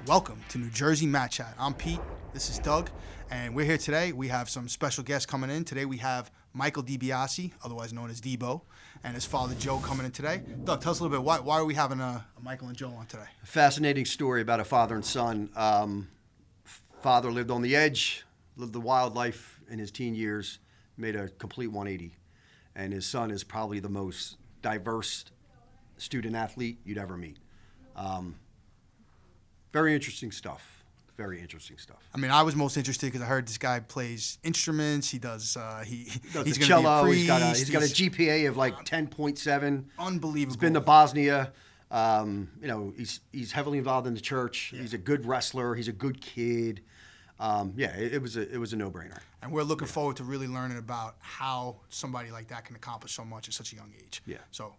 Welcome to New Jersey Mat Chat. I'm Pete. This is Doug, and we're here today. We have some special guests coming in. Today we have Michael DiBiase, otherwise known as Deebo, and his father Joe coming in today. Doug, tell us a little bit, why are we having a Michael and Joe on today? A fascinating story about a father and son. Father lived on the edge, lived the wild life in his teen years, made a complete 180. And his son is probably the most diverse student athlete you'd ever meet. Very interesting stuff. Very interesting stuff. I mean, I was most interested because I heard this guy plays instruments. He does. He's the going cello. to be a priest. He's got a GPA of like 10.7. Unbelievable. He's been to Bosnia. He's heavily involved in the church. Yeah. He's a good wrestler. He's a good kid. It was a no-brainer. And we're looking forward to really learning about how somebody like that can accomplish so much at such a young age. Yeah. So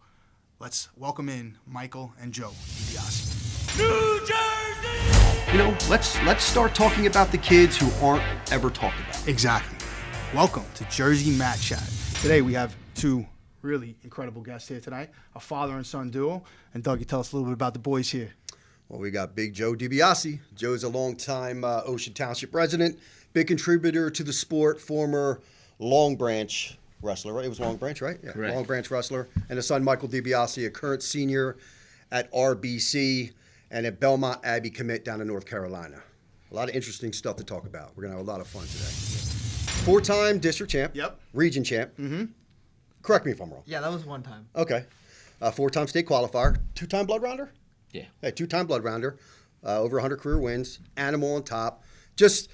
let's welcome in Michael and Joe DiBiase. New Jersey! Let's start talking about the kids who aren't ever talked about. Exactly. Welcome to Jersey Mat Chat. Today we have two really incredible guests here tonight, a father and son duo. And Doug, you tell us a little bit about the boys here. Well, we got Big Joe DiBiase. Joe's a longtime Ocean Township resident, big contributor to the sport, former Long Branch wrestler, right? It was Long Branch, right? Yeah, correct. Long Branch wrestler. And his son, Michael DiBiase, a current senior at RBC and at Belmont Abbey commit down in North Carolina. A lot of interesting stuff to talk about. We're going to have a lot of fun today. Four-time district champ. Yep. Region champ. Mm-hmm. Correct me if I'm wrong. Yeah, that was one time. Okay. Four-time state qualifier. Two-time blood rounder? Yeah. Hey, two-time blood rounder, over 100 career wins, animal on top. Just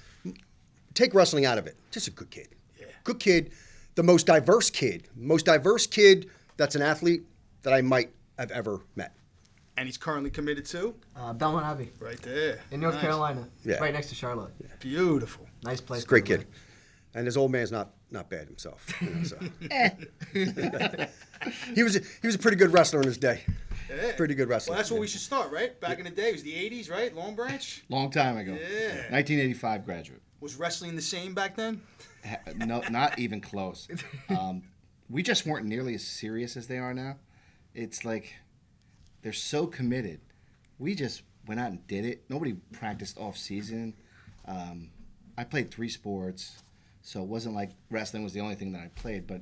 take wrestling out of it. Just a good kid. Yeah. Good kid. The most diverse kid that's an athlete that I might have ever met. And he's currently committed to? Belmont Abbey Right there. in North Nice. Carolina. Yeah. Right next to Charlotte. Yeah. Beautiful. Nice place. He's a great to kid. And his old man's not bad himself. So. He was a pretty good wrestler in his day. Yeah. Pretty good wrestler. Well, that's where we should start, right? Back in the day, it was the 80s, right? Long Branch? Long time ago. Yeah. 1985 graduate. Was wrestling the same back then? No, not even close. We just weren't nearly as serious as they are now. It's like they're so committed. We just went out and did it. Nobody practiced off season. I played 3 sports, so it wasn't like wrestling was the only thing that I played, but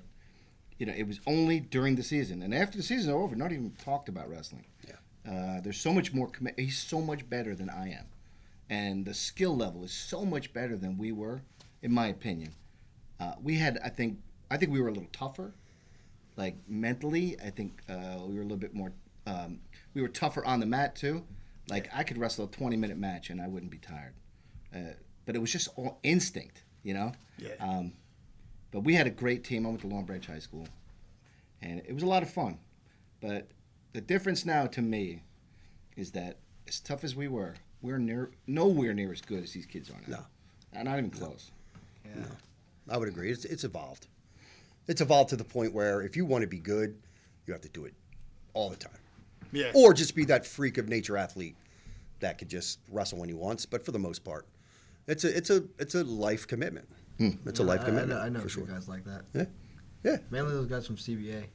it was only during the season. And after the season was over, not even talked about wrestling. Yeah. There's so much more he's so much better than I am. And the skill level is so much better than we were, in my opinion. I think we were a little tougher, like mentally. I think we were a little bit more. We were tougher on the mat too. Like I could wrestle a 20-minute match and I wouldn't be tired. But it was just all instinct, Yeah. But we had a great team. I went to Long Branch High School, and it was a lot of fun. But the difference now to me is that as tough as we were, we're nowhere near as good as these kids are now. No. Not even close. Yeah. No, I would agree. It's evolved. It's evolved to the point where if you want to be good, you have to do it all the time. Yeah. Or just be that freak of nature athlete that could just wrestle when he wants. But for the most part, it's a life commitment. It's a life commitment. I know for a few sure. guys like that. Yeah. Mainly those guys from CBA.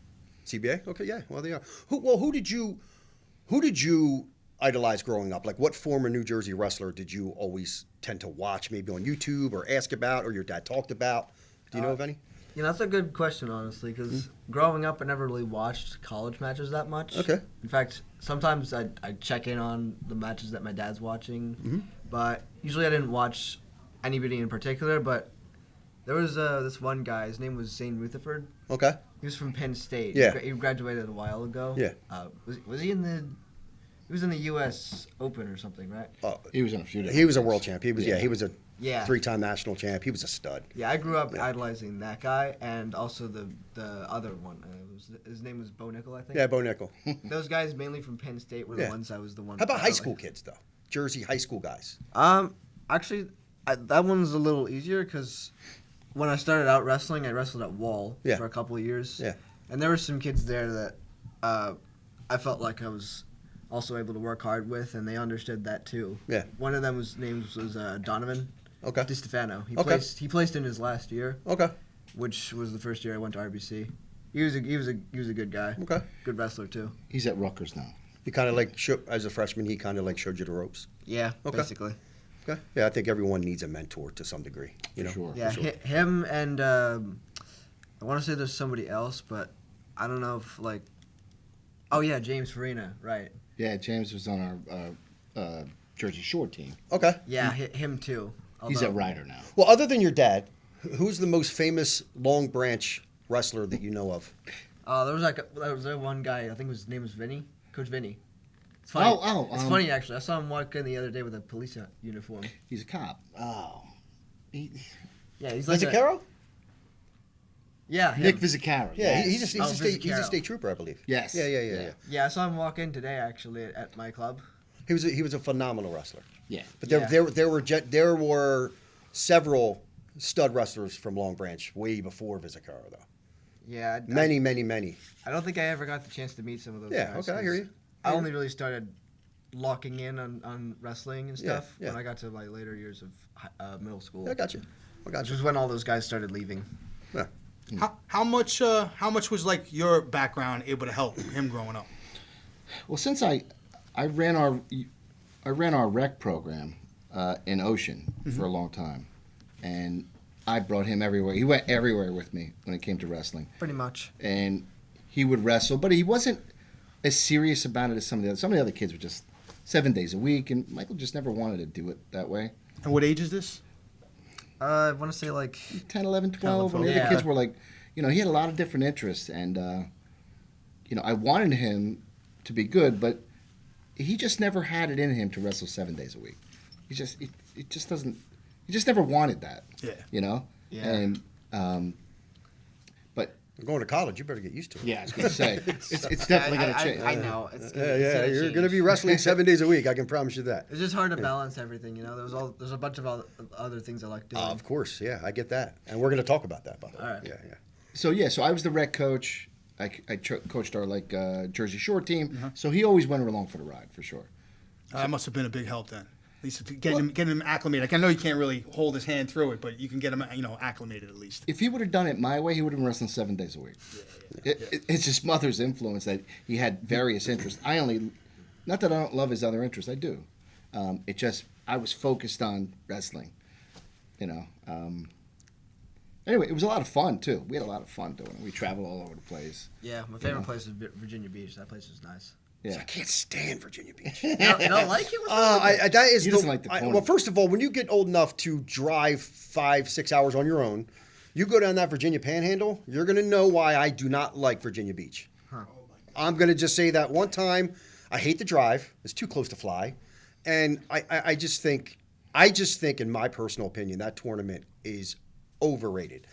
CBA? Okay, yeah. Well, they are. Who did you idolize growing up? Like, what former New Jersey wrestler did you always tend to watch, maybe on YouTube or ask about, or your dad talked about? Do you know of any? That's a good question, honestly, because growing up, I never really watched college matches that much. Okay. In fact, sometimes I check in on the matches that my dad's watching, but usually I didn't watch anybody in particular, but there was this one guy, his name was Zane Rutherford. Okay. He was from Penn State. Yeah. He graduated a while ago. Yeah. Was he in the... He was in the U.S. Open or something, right? He was in a few different He was a things. world champ. He was he was a Yeah. 3-time national champ. He was a stud. Yeah, I grew up idolizing that guy and also the other one. His name was Bo Nickel, I think. Yeah, Bo Nickel. Those guys, mainly from Penn State, were the Yeah. ones I was the one. How about I high liked. school kids, though? Jersey high school guys. Actually, that one's a little easier because when I started out wrestling, I wrestled at Wall for a couple of years. Yeah. And there were some kids there that I felt like I was also able to work hard with, and they understood that too. Yeah. One of them was Donovan. Okay. DiStefano. Okay. He placed in his last year. Okay. Which was the first year I went to RBC. He was a good guy. Okay. Good wrestler too. He's at Rutgers now. He kind of like as a freshman, he kind of like showed you the ropes. Yeah, Okay. basically. Okay. Yeah, I think everyone needs a mentor to some degree. You know? Sure. Yeah, For sure. him and I want to say there's somebody else, but I don't know if like. Oh yeah, James Farina, right? Yeah, James was on our Jersey Shore team. Okay. Yeah, him too. He's a Although- rider now. Well, other than your dad, who's the most famous Long Branch wrestler that you know of? There was that one guy. I think his name was Vinny, Coach Vinny. It's funny. It's funny actually. I saw him walk in the other day with a police uniform. He's a cop. Oh. Yeah, he's like Caro? Yeah, him. Nick Vizicaro. Yeah, yes. he's a state Vizcarra. state trooper, I believe. Yes. Yeah. Yeah, I saw him walk in today actually at my club. He was a phenomenal wrestler. Yeah. But Yeah. there were several stud wrestlers from Long Branch way before Vizcarra, though. Yeah, Many. I don't think I ever got the chance to meet some of those Yeah, guys. okay, I hear you. I only really started locking in on wrestling and Yeah, stuff yeah. when I got to my later years of middle school. I got you. Which was when all those guys started leaving. Yeah. How much was like your background able to help him growing up? Well, since I ran our rec program in Ocean for a long time, and I brought him everywhere. He went everywhere with me when it came to wrestling, Pretty much. and he would wrestle, but he wasn't as serious about it as some of the other. Some of the other kids were just 7 days a week, and Michael just never wanted to do it that way. And what age is this? I want to say like 10, 11, 12, and the Yeah. other kids were like, he had a lot of different interests, and I wanted him to be good, but he just never had it in him to wrestle 7 days a week. He just never wanted that. Yeah. Yeah. And but You're going to college. You better get used to it. yeah, I was gonna say it's definitely gonna change. I know. It's gonna, Yeah. You're going to be wrestling 7 days a week. I can promise you that. It's just hard to balance everything, There's a bunch of other things I like doing. Of course, yeah, I get that, and we're going to talk about that, by the way. All right. Yeah. So I was the rec coach. I coached our Jersey Shore team. So he always went along for the ride for sure. That must have been a big help then. At least to getting him acclimated. Like, I know you can't really hold his hand through it, but you can get him, acclimated at least. If he would have done it my way, he would have been wrestling 7 days a week. It's his mother's influence that he had various interests. Not that I don't love his other interests, I do. I was focused on wrestling, Anyway, it was a lot of fun too. We had a lot of fun doing it. We traveled all over the place. Yeah, my favorite place is Virginia Beach. That place was nice. Yeah. I can't stand Virginia Beach. You don't like it? What's wrong with it? That is He doesn't like the pony. well, first of all, when you get old enough to drive 5-6 hours on your own, you go down that Virginia Panhandle, you're going to know why I do not like Virginia Beach. I'm going to just say that one time, I hate the drive. It's too close to fly. And I just think, in my personal opinion, that tournament is overrated.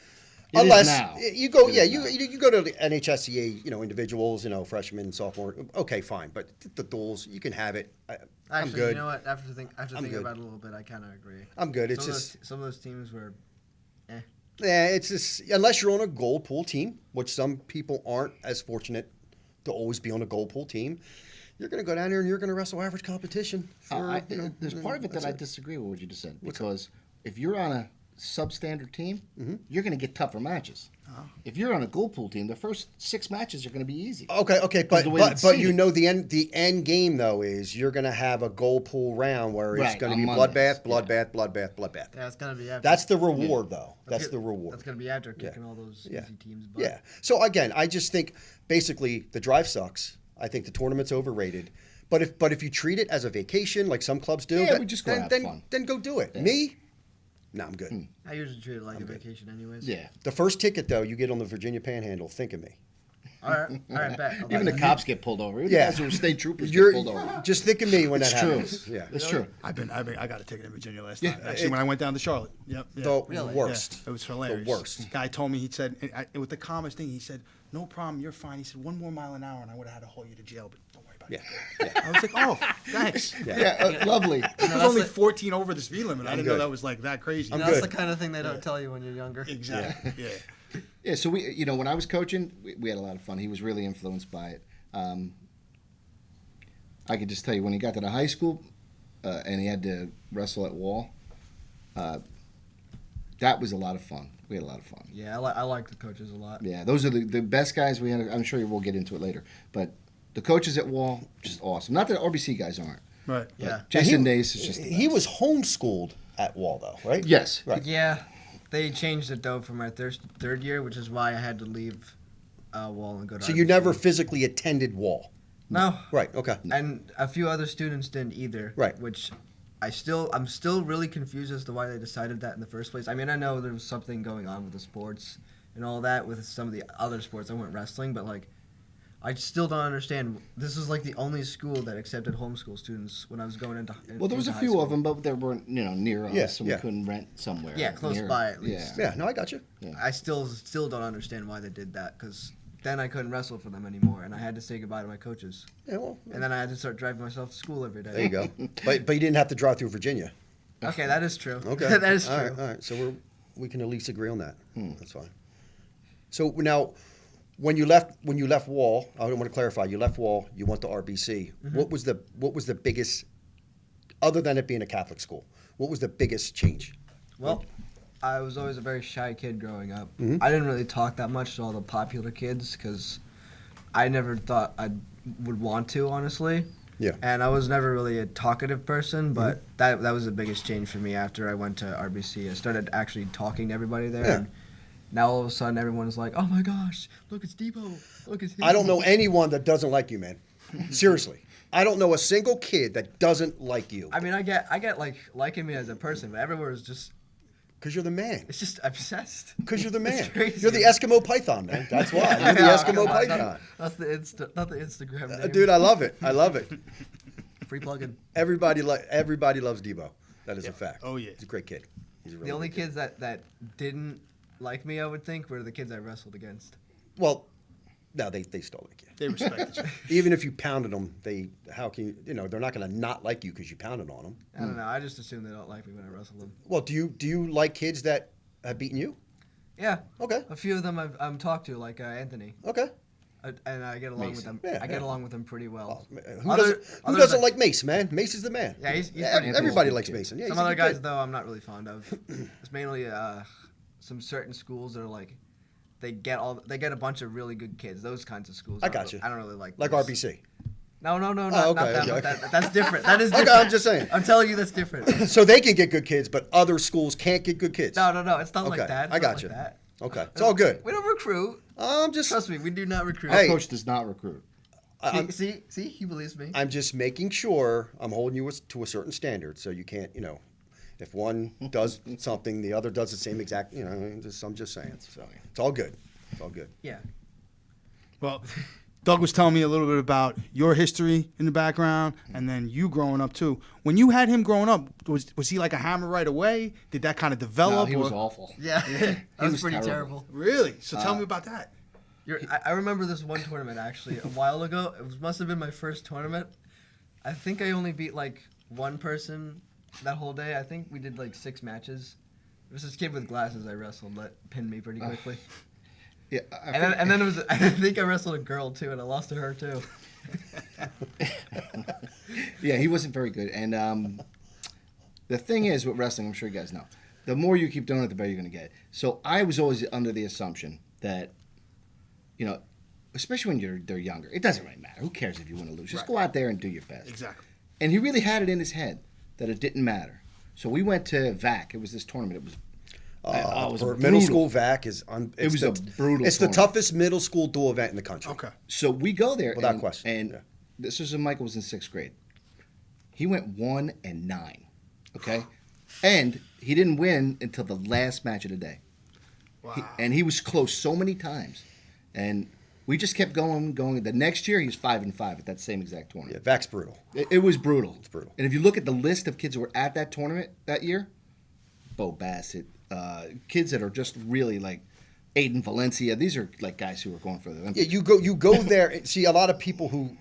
It is now. You go, It yeah, is you go to the NHSCA, individuals, freshmen and sophomore. Okay, fine, but the duels, you can have it. I'm Actually, good. you know what? After thinking good. about it a little bit, I kind of agree. I'm good. It's just some of those teams were, yeah, it's just unless you're on a gold pool team, which some people aren't as fortunate to always be on a gold pool team. You're going to go down there and you're going to wrestle average competition. There's part of it that I disagree with what you just said, because if you're on a substandard team, you're going to get tougher matches. If you're on a gold pool team, the first 6 matches are going to be easy. Okay, but the way it's the seeded. end game though is you're going to have a gold pool round where it's Right, going to on be Mondays. bloodbath. yeah, it's gonna be after. That's the reward though. That's the reward. That's gonna be after kicking all those Yeah. easy teams. But Yeah. So again, I just think basically the drive sucks. I think the tournament's overrated. But if you treat it as a vacation like some clubs do, Yeah, we just go have then, fun. then go do it. Me? No, I'm good. I usually treat it like a vacation, anyways. Yeah. The first ticket though you get on the Virginia Panhandle, think of me. All right, bet. Even the cops get pulled over. Even Yeah. the guys who are state troopers You're get pulled over. just think of me when It's that true. happens. Yeah. It's true. I got a ticket in Virginia last Yeah. time. Actually, when I went down to Charlotte. Yep. Yeah. The Really? worst. Yeah, it was hilarious. The worst. Guy told me, he said, it was the calmest thing. He said, "No problem, you're fine." He said, "1 more mile an hour, and I would have had to haul you to jail, but don't worry about it." I was like, "Oh, thanks." Yeah, lovely. It was that's only like- 14 over the speed limit. I didn't know good. that was like that crazy. That's good. the kind of thing they don't tell you when you're younger. Exactly. Yeah. Yeah, so when I was coaching, we had a lot of fun. He was really influenced by it. I could just tell you when he got to the high school and he had to wrestle at Wall, that was a lot of fun. We had a lot of fun. Yeah, I like the coaches a lot. Yeah, those are the best guys we had. I'm sure we'll get into it later, but The coaches at Wall, just awesome. Not that RBC guys aren't. Right. But Yeah. Jason Nace is just the He best. was homeschooled at Wall, though, right? Yes. Right. Yeah, they changed it though for my third year, which is why I had to leave Wall and go to. So you RBC. never physically attended Wall. No. Right. Okay. And a few other students didn't either. Right. Which I'm still really confused as to why they decided that in the first place. I mean, I know there was something going on with the sports and all that with some of the other sports. I went wrestling, but like, I still don't understand. This is like the only school that accepted homeschool students when I was going into. Well, there was a into high few school. of them, but they weren't, near us, Yeah, so yeah. we couldn't rent somewhere. Yeah, close near. by at least. Yeah. No, I got you. I still don't understand why they did that because then I couldn't wrestle for them anymore, and I had to say goodbye to my coaches. Yeah. Well, And then I had to start driving myself to school every day. there you go. But you didn't have to drive through Virginia. Okay, that is true. Okay. that is true. All right. So we can at least agree on that. That's fine. So now, when you left Wall, I want to clarify. You left Wall. You went to RBC. Mm-hmm. What was the biggest, other than it being a Catholic school? What was the biggest change? Well, I was always a very shy kid growing up. Mm-hmm. I didn't really talk that much to all the popular kids because I never thought I would want to, honestly. Yeah. And I was never really a talkative person, but that was the biggest change for me after I went to RBC. I started actually talking to everybody there. Yeah. And now all of a sudden everyone's like, "Oh my gosh, look, it's Deebo. Look, it's him." I don't know anyone that doesn't like you, man. Seriously. I don't know a single kid that doesn't like you. I mean, I get like liking me as a person, but everywhere is just Because you're the man. it's just obsessed. Because you're the man. It's crazy. You're the Eskimo Python, man. That's why. You're the Eskimo Python. That's not the Instagram name. Dude, I love it. I love it. Free plug-in. Everybody loves Deebo. That is a fact. Oh, yeah. He's a great kid. He's a really The only good kid. kids that didn't like me, I would think, were the kids I wrestled against. Well, no, they still like you. They respected you. Even if you pounded them, how can you, they're not going to not like you because you pounded on them. I don't know. I just assume they don't like me when I wrestle them. Well, do you like kids that have beaten you? Yeah. Okay. A few of them I'm talked to, like Anthony, Okay. and I get along with Mason. them. Yeah, I get yeah. along with them pretty well. Who Other- doesn't others like Mace, man? Mace is the man. Yeah, he's Yeah, pretty everybody cool. likes Mason. Yeah, Some he's a other good guys kid. though I'm not really fond of. It's mainly some certain schools that are like they get a bunch of really good kids. Those kinds of schools. I got you. I don't really like Like those. RBC. No, okay, not that. okay. That's different. That is Okay, different. I'm just saying. I'm telling you, that's different. So they can get good kids, but other schools can't get good kids. No, it's not Okay, like that. It's I not got like you. that. Okay, it's all good. We don't recruit. I'm just Trust me, we do not recruit. Hey. Our coach does not recruit. See, he believes me. I'm just making sure I'm holding you to a certain standard, so you can't, if one does something, the other does the same exact, I'm just saying. So it's all good. It's all good. Yeah. Well, Doug was telling me a little bit about your history in the background, and then you growing up too. When you had him growing up, was he like a hammer right away? Did that kind of No, develop? he was or- awful. Yeah. that was, was pretty terrible. terrible. Really? So tell me about that. I remember this one tournament actually a while ago. Must have been my first tournament. I think I only beat like one person that whole day. I think we did like 6 matches. There was this kid with glasses I wrestled that pinned me pretty quickly. Yeah, And then it was I think I wrestled a girl too, and I lost to her too. yeah, he wasn't very good. And the thing is with wrestling, I'm sure you guys know, the more you keep doing it, the better you're going to get. So I was always under the assumption that, especially when they're younger, it doesn't really matter. Who cares if you win or lose? Just go out there and do your best. Exactly. And he really had it in his head that it didn't matter. So we went to VAC. It was this tournament. It was it was For brutal. middle school VAC is It was a brutal It's the tournament. toughest middle school dual event in the country. Okay. So we go there. Without and, question, And yeah. this was when Michael was in 6th grade. He went 1-9. Okay? And he didn't win until the last match of the day. Wow. And he was close so many times. And we just kept going. The next year, he was 5-5 at that same exact Yeah, tournament. VAC's brutal. It was brutal. It's brutal. And if you look at the list of kids who were at that tournament that year, Bo Bassett, kids that are just really like Aiden Valencia. These are like guys who are going for the Yeah, Olympics. you go there. And see, a lot of people who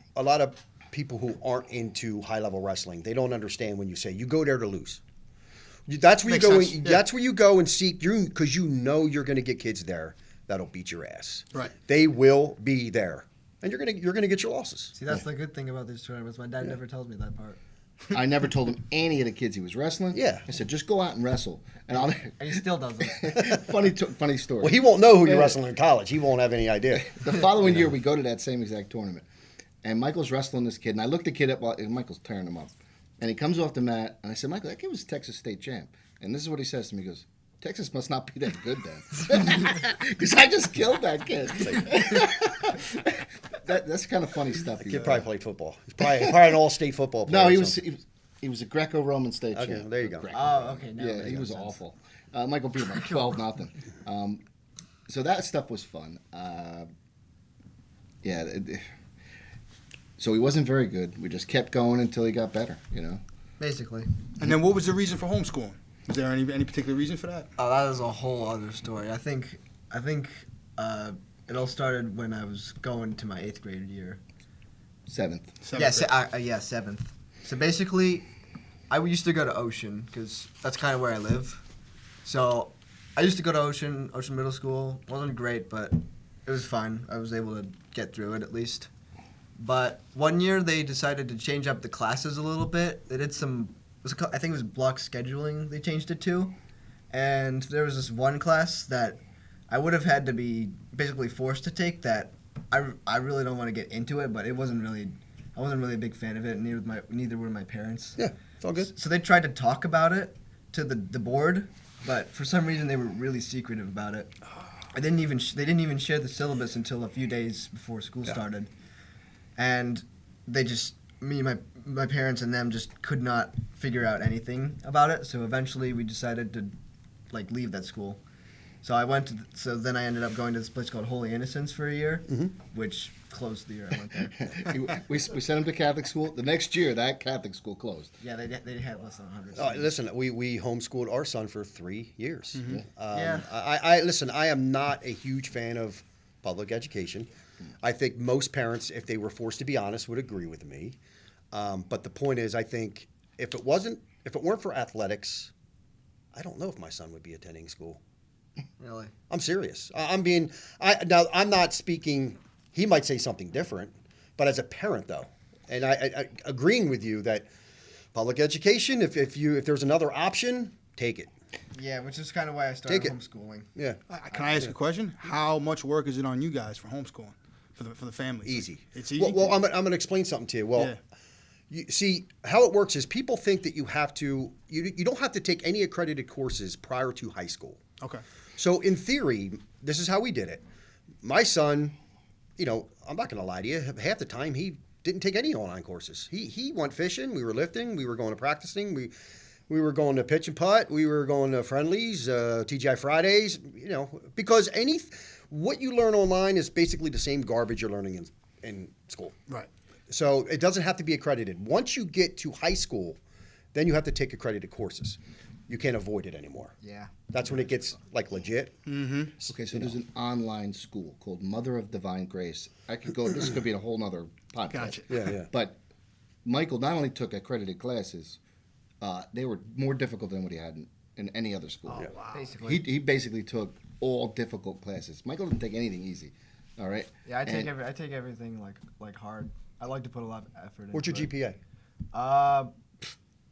aren't into high level wrestling, they don't understand when you say you go there to lose. That's where Makes you go. sense, yeah. That's where you go and seek because you know you're going to get kids there that'll beat your ass. Right. They will be there, and you're gonna get your losses. See, that's the good thing about these tournaments. My dad never tells me that part. I never told him any of the kids he was wrestling. Yeah. I said, just go out and wrestle. And I'll And he still doesn't. funny story. Well, he won't know who you're wrestling in college. He won't have any idea. The following year, we go to that same exact tournament. And Michael's wrestling this kid, and I looked the kid up while Michael's tearing him up. And he comes off the mat, and I said, Michael, that kid was Texas state champ. And this is what he says to me. He goes, Texas must not be that good then. Because I just killed that kid. That's kind of funny stuff. The kid probably played football. He's probably an all-state football player. No, he was a Greco-Roman state champ. Okay, there you go. Oh, okay. No, Yeah, he was awful. Michael beat him like 12-0. So that stuff was fun. So he wasn't very good. We just kept going until he got better, you know. Basically. And then what was the reason for homeschooling? Was there any particular reason for that? Oh, that is a whole other story. I think it all started when I was going to my 8th grade year. Seventh. Seventh. So basically, I used to go to Ocean because that's kind of where I live. So I used to go to Ocean Middle School. Wasn't great, but it was fine. I was able to get through it at least. But one year they decided to change up the classes a little bit. They did I think it was block scheduling they changed it to. And there was this one class that I would have had to be basically forced to take that I really don't want to get into it, but I wasn't really a big fan of it, and neither were my parents. Yeah, it's all good. So they tried to talk about it to the board, but for some reason they were really secretive about it. They didn't even share the syllabus until a few days before school started. And they just, my parents and them just could not figure out anything about it. So eventually we decided to, leave that school. So then I ended up going to this place called Holy Innocents for a year, which closed the year I went there. we sent him to Catholic school. The next year, that Catholic school closed. Yeah, they had less than 100 students. Listen, we homeschooled our son for 3 years. Yeah. I am not a huge fan of public education. I think most parents, if they were forced to be honest, would agree with me. But the point is, I think if it weren't for athletics, I don't know if my son would be attending school. Really? I'm serious. I'm not speaking. He might say something different, but as a parent, though, and I agreeing with you that public education, if there's another option, take it. Yeah, which is kind of why I started Take it. homeschooling. Yeah. Can I ask a question? How much work is it on you guys for homeschooling, for the families? Easy. It's easy? Well, I'm going to explain something to you. Well, Yeah. you see, how it works is people think that you don't have to take any accredited courses prior to high school. Okay. So in theory, this is how we did it. My son, I'm not going to lie to you, half the time he didn't take any online courses. He went fishing, we were lifting, we were going to practicing, we were going to pitch and putt, we were going to friendlies, TGI Fridays, because what you learn online is basically the same garbage you're learning in school. Right. So it doesn't have to be accredited. Once you get to high school, then you have to take accredited courses. You can't avoid it anymore. Yeah. That's when it gets legit. Mm-hmm. Okay, so there's an online school called Mother of Divine Grace. This could be a whole nother podcast. Gotcha. Yeah. But Michael not only took accredited classes, they were more difficult than what he had in any other school. Oh, wow. Basically. He basically took all difficult classes. Michael didn't take anything easy. All right. Yeah, I take everything like hard. I like to put a lot of effort into What's your it. GPA?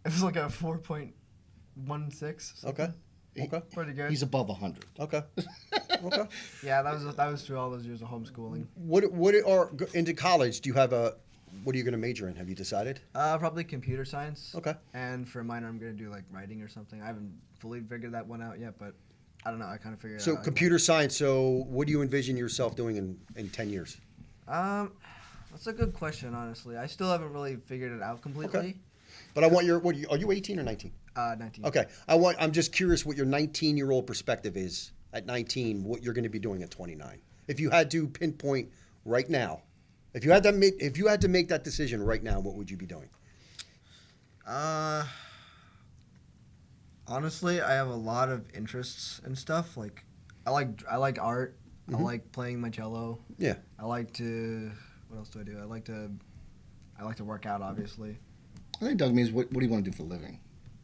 It was like a 4.16. Okay. Pretty good. He's above 100. Okay. Okay. Yeah, that was through all those years of homeschooling. Into college? Do you have what are you going to major in? Have you decided? Probably computer science. Okay. And for a minor, I'm gonna do writing or something. I haven't fully figured that one out yet, but I don't know. I kind of figured it out. So computer science. So what do you envision yourself doing in 10 years? That's a good question. Honestly, I still haven't really figured it out completely. Okay. But I want are you 18 or 19? 19. Okay. I'm just curious what your 19-year-old perspective is at 19. What you're going to be doing at 29? If you had to pinpoint right now, if you had to make that decision right now, what would you be doing? Honestly, I have a lot of interests and stuff. Like, I like art. Mm-hmm. I like playing my cello. Yeah. I like to. What else do I do? I like to work out, obviously. I think Doug means what do you want to do for a living?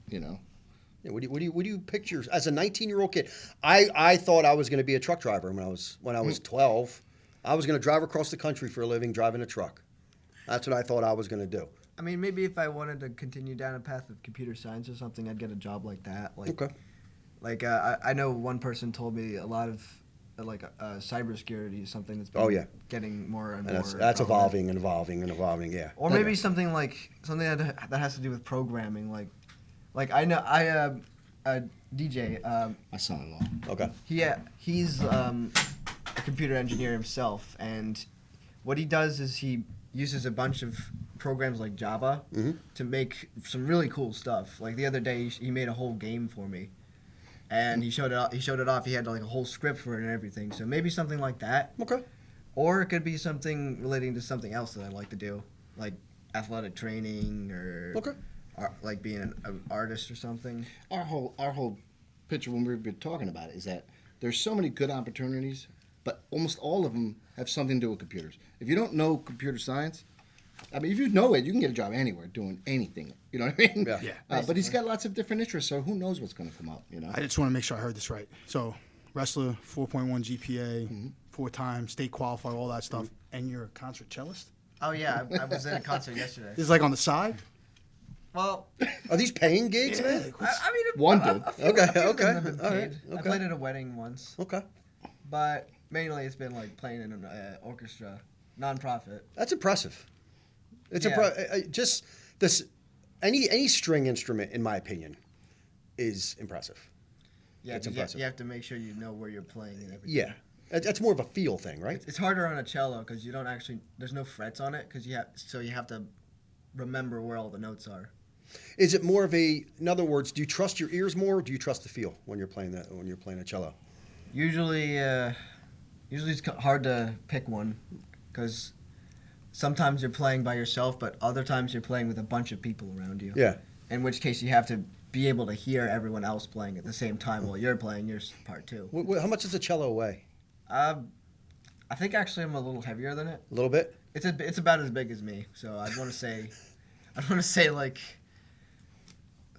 Yeah, what do you picture as a 19-year-old kid? I thought I was going to be a truck driver when I was 12. I was going to drive across the country for a living driving a truck. That's what I thought I was going to do. I mean, maybe if I wanted to continue down a path of computer science or something, I'd get a job like that. Okay. I know one person told me a lot of cybersecurity is something that's been Oh, yeah. getting more and And more. that's prominent. evolving and evolving and evolving. Yeah. Or maybe something that has to do with programming, like I know DJ. My son-in-law. Okay. He's a computer engineer himself, and what he does is he uses a bunch of programs like Java to make some really cool stuff. Like the other day, he made a whole game for me, and he showed it off. He had like a whole script for it and everything. So maybe something like that. Okay. Or it could be something relating to something else that I like to do, like athletic training or like being an artist or something. Our whole picture when we've been talking about it is that there's so many good opportunities, but almost all of them have something to do with computers. If you don't know computer science, I mean, if you know it, you can get a job anywhere doing anything. You know what I mean? Yeah. But he's got lots of different interests, so who knows what's going to come up, you know? I just want to make sure I heard this right. So, wrestler, 4.1 GPA, 4-time state qualifier, all that stuff, and you're a concert cellist? Oh yeah, I was at a concert yesterday. This is like on the side? Well, Are these paying gigs, man? I mean, One did. Okay, a few of okay, them have been all right, paid. I okay. played at a wedding once, Okay. but mainly it's been like playing in an orchestra, non-profit. That's impressive. It's Yeah. just this. Any string instrument, in my opinion, is impressive. Yeah, It's 'cause impressive. you have to make sure you know where you're playing and everything. Yeah, that's more of a feel thing, right? It's harder on a cello because you don't actually. There's no frets on it because you have to remember where all the notes are. Is it more of a? In other words, do you trust your ears more, or do you trust the feel when you're playing that? When you're playing a cello? Usually it's hard to pick one because sometimes you're playing by yourself, but other times you're playing with a bunch of people around you. Yeah. In which case you have to be able to hear everyone else playing at the same time while you're playing your part too. How much does a cello weigh? I think actually I'm a little heavier than it. A little bit. It's about as big as me, so I'd want to say like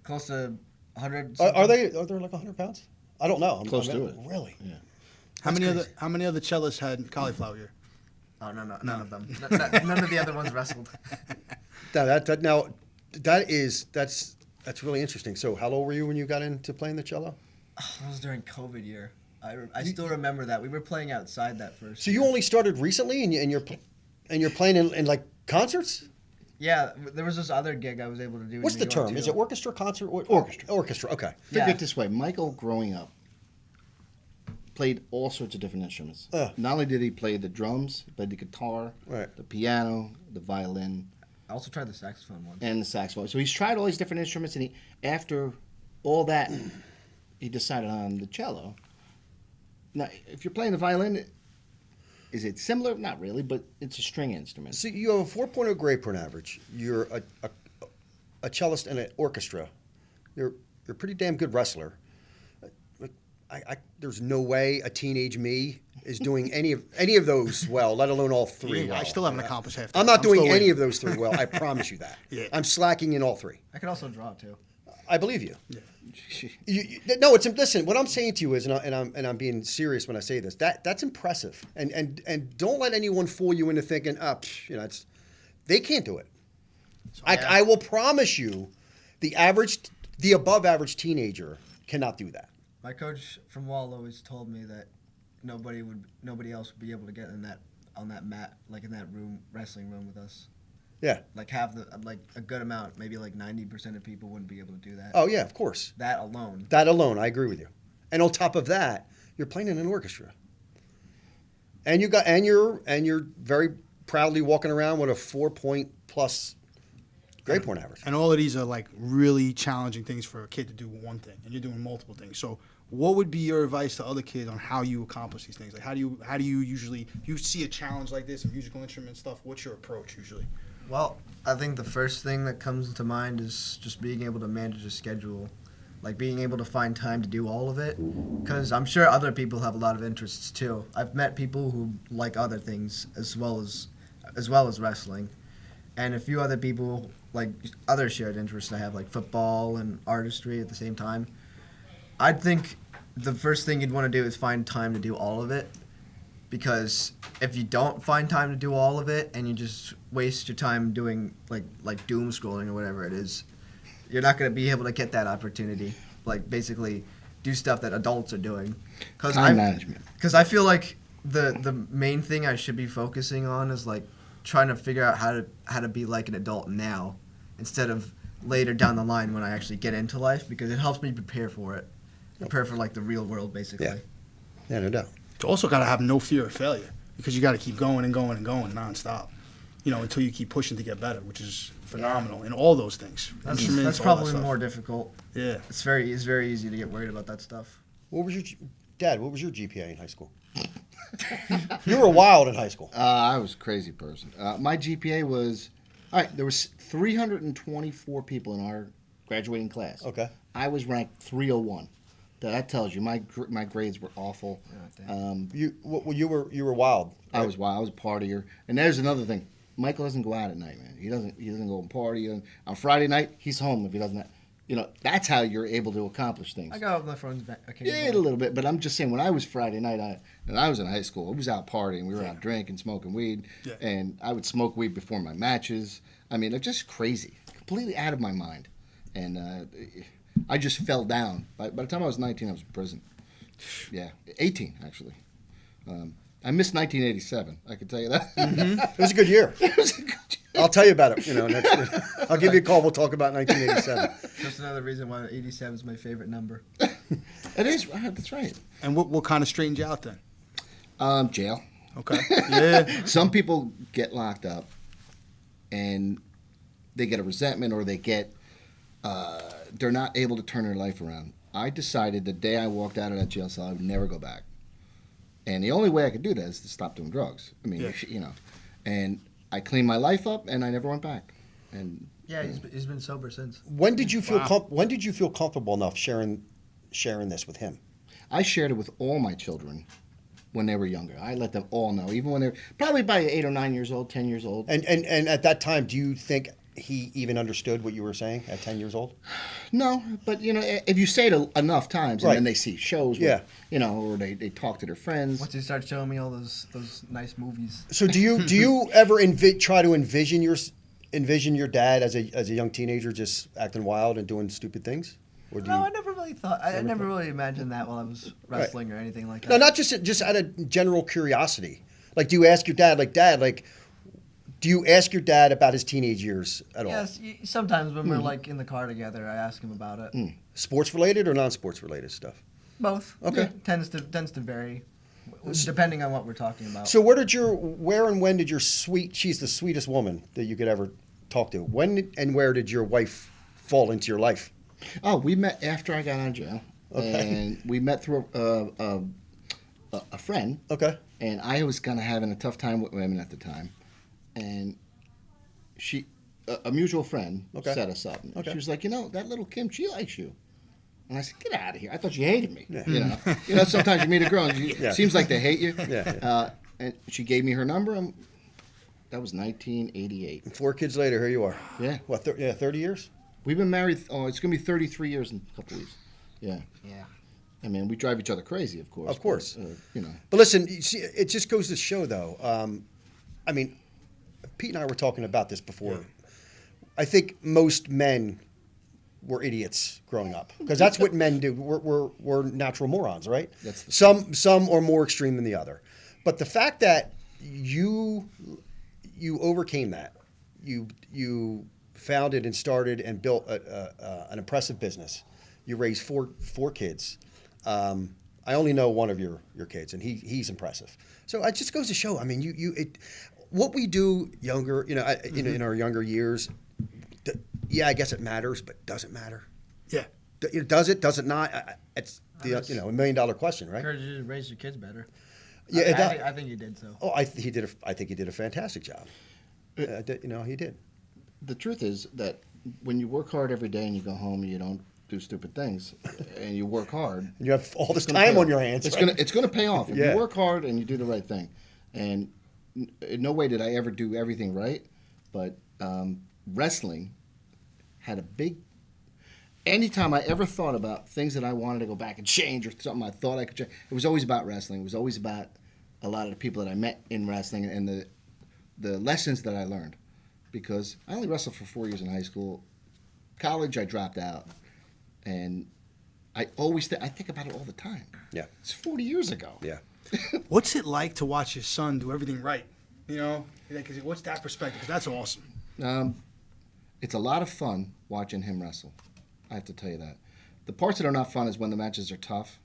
close to 100. Are they like 100 pounds? I don't know. Close to it. Really? Yeah. How many other cellists had cauliflower ear? Oh no, none of them. None of the other ones wrestled. That's really interesting. So, how old were you when you got into playing the cello? That was during COVID year. I still remember that we were playing outside that first. So you only started recently, and you're playing in like concerts. Yeah, there was this other gig I was able to do. What's in the New York, term? too. Is it orchestra, concert, Orchestra? Orchestra. Okay. Figure Yeah. it this way: Michael, growing up, played all sorts of different instruments. Not only did he play the drums, he played the guitar, Right. the piano, the violin, I also tried the saxophone once. and the saxophone. So he's tried all these different instruments, and after all that, he decided on the cello. Now, if you're playing the violin, is it similar? Not really, but it's a string instrument. So you have a 4.0 grade point average. You're a cellist in an orchestra. You're a pretty damn good wrestler. There's no way a teenage me is doing any of those well, let alone all three. I well. still haven't accomplished half that. I'm not doing still any waiting. of those three well. I promise you that. Yeah. I'm slacking in all three. I could also draw too. I believe you. Yeah. Listen. What I'm saying to you is, and I'm being serious when I say this. That's impressive. And don't let anyone fool you into thinking, they can't do it. I will promise you, the above average teenager cannot do that. My coach from Wall always told me that nobody else would be able to get on that mat, like in that wrestling room with us. Yeah. Like have a good amount, maybe like 90% of people wouldn't be able to do that. Oh yeah, of course. That alone. That alone, I agree with you. And on top of that, you're playing in an orchestra. And you're very proudly walking around with a 4-point+ grade point average. And all of these are like really challenging things for a kid to do one thing, and you're doing multiple things. So, what would be your advice to other kids on how you accomplish these things? Like, how do you usually, if you see a challenge like this, a musical instrument stuff, what's your approach usually? Well, I think the first thing that comes to mind is just being able to manage a schedule, like being able to find time to do all of it, because I'm sure other people have a lot of interests too. I've met people who like other things as well as wrestling, and a few other people like other shared interests I have, like football and artistry at the same time. I think the first thing you'd want to do is find time to do all of it, because if you don't find time to do all of it and you just waste your time doing like doom scrolling or whatever it is, you're not going to be able to get that opportunity. Like basically do stuff that adults are doing. Time management. Because I feel like the main thing I should be focusing on is like trying to figure out how to be like an adult now, instead of later down the line when I actually get into life, because it helps me prepare for it, prepare for like the real world basically. Yeah, no doubt. You also got to have no fear of failure, because you got to keep going and going and going nonstop, until you keep pushing to get better, which is phenomenal in all those things. That's Instruments, all that probably stuff. more difficult. Yeah. It's very easy to get worried about that stuff. What was your Dad? What was your GPA in high school? You were wild in high school. I was a crazy person. My GPA was, all right, there was 324 people in our graduating class. Okay. I was ranked 301. That tells you my grades were awful. You were wild. I was wild. I was a partier. And there's another thing. Michael doesn't go out at night, man. He doesn't go and party. And on Friday night, he's home if he doesn't. That's how you're able to accomplish things. I go out with my friends occasionally. Yeah, a little bit. But I'm just saying, when I was Friday night, and I was in high school, I was out partying. We were out drinking, smoking weed. Yeah. And I would smoke weed before my matches. I mean, it's just crazy. Completely out of my mind. And I just fell down. By the time I was 19, I was in prison. Yeah, 18, actually. I missed 1987. I can tell you that. Mm-hmm. It was a good year. It was a good year. I'll tell you about it. I'll give you a call. We'll talk about 1987. That's another reason why 87 is my favorite number. It is. That's right. And what kind of straightened you out then? Jail. Okay. Yeah. Some people get locked up, and they get a resentment, or they get they're not able to turn their life around. I decided the day I walked out of that jail cell, I would never go back. And the only way I could do that is to stop doing drugs. I mean, Yeah. And I cleaned my life up, and I never went back. And Yeah, he's been sober since. When did you feel Wow. when did you feel comfortable enough sharing this with him? I shared it with all my children when they were younger. I let them all know, even when they were probably by 8 or 9 years old, 10 years old. And at that time, do you think he even understood what you were saying at 10 years old? No, but if you say it enough times, and Right. then they see shows, Yeah. or they talk to their friends. Once he started showing me all those nice movies. So do you ever try to envision your dad as a young teenager just acting wild and doing stupid things? Or do No, you? I never really thought. I never really imagined that while I was wrestling or anything like that. No, not just out of general curiosity. Like, do you ask your dad, do you ask your dad about his teenage years at all? Yes, sometimes when we're like in the car together, I ask him about it. Sports related or non-sports related stuff? Both. Okay. Yeah, tends to vary, depending on what we're talking about. So where and when did she's the sweetest woman that you could ever talk to. When and where did your wife fall into your life? Oh, we met after I got out of jail, and we met through a friend. Okay. And I was kind of having a tough time with women at the time, and a mutual friend Okay. set us up. Okay. She was like, that little Kim, she likes you. And I said, get out of here. I thought you hated me. Yeah. Sometimes you meet a girl and Yeah. seems like they hate you. Yeah. And she gave me her number. And that was 1988. 4 kids later, here you are. Yeah. What? 30 years? We've been married. Oh, it's going to be 33 years in a couple weeks. Yeah. Yeah. I mean, we drive each other crazy, of course. Of course. But, But listen, you see, it just goes to show, though. I mean, Pete and I were talking about this before. Yeah. I think most men were idiots growing up because that's what men do. We're natural morons, right? That's the Some are more extreme than the other. But the fact that you overcame that, you founded and started and built an impressive business. You raised four kids. I only know one of your kids, and he's impressive. So it just goes to show. I mean, what we do younger, in our younger years. Yeah, I guess it matters, but does it matter? Yeah. Does it? Does it not? It's the $1 million question, right? Encourage you to raise your kids better. Yeah, I think you did so. Oh, I think he did a fantastic job. He did. The truth is that when you work hard every day and you go home and you don't do stupid things, and you work hard, And you have all this it's gonna time pay on off. your hands. It's right? gonna pay off if Yeah. you work hard and you do the right thing. And in no way did I ever do everything right, but wrestling had a big. Anytime I ever thought about things that I wanted to go back and change or something I thought I could change, it was always about wrestling. It was always about a lot of the people that I met in wrestling and the lessons that I learned. Because I only wrestled for 4 years in high school. College, I dropped out. And I think about it all the time. Yeah. It's 40 years ago. Yeah. What's it like to watch your son do everything right? You know, what's that perspective? Because that's awesome. It's a lot of fun watching him wrestle. I have to tell you that. The parts that are not fun is when the matches are tough.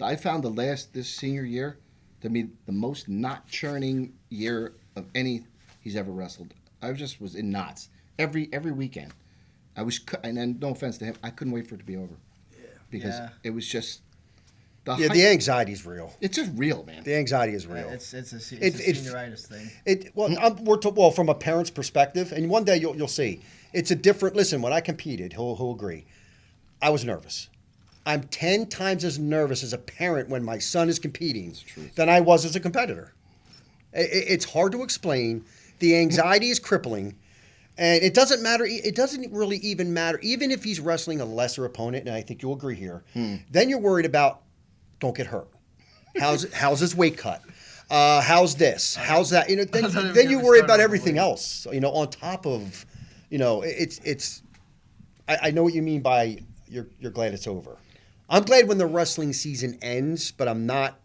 I found this senior year to be the most knot churning year of any he's ever wrestled. I just was in knots every weekend. And then no offense to him, I couldn't wait for it to be over. Yeah. Because it was just the anxiety is real. It's just real, man. The anxiety is real. It's a senioritis thing. Well, from a parent's perspective, and one day you'll see, it's a different. Listen, when I competed, he'll agree. I was nervous. I'm 10 times as nervous as a parent when my son is competing than I was as a competitor. It's hard to explain. The anxiety is crippling. And it doesn't matter. It doesn't really even matter. Even if he's wrestling a lesser opponent, and I think you'll agree here, then you're worried about, don't get hurt. How's his weight cut? How's this? How's that? You know, then you worry about everything else. You know, on top of, you know, it's. I know what you mean by you're glad it's over. I'm glad when the wrestling season ends, but I'm not.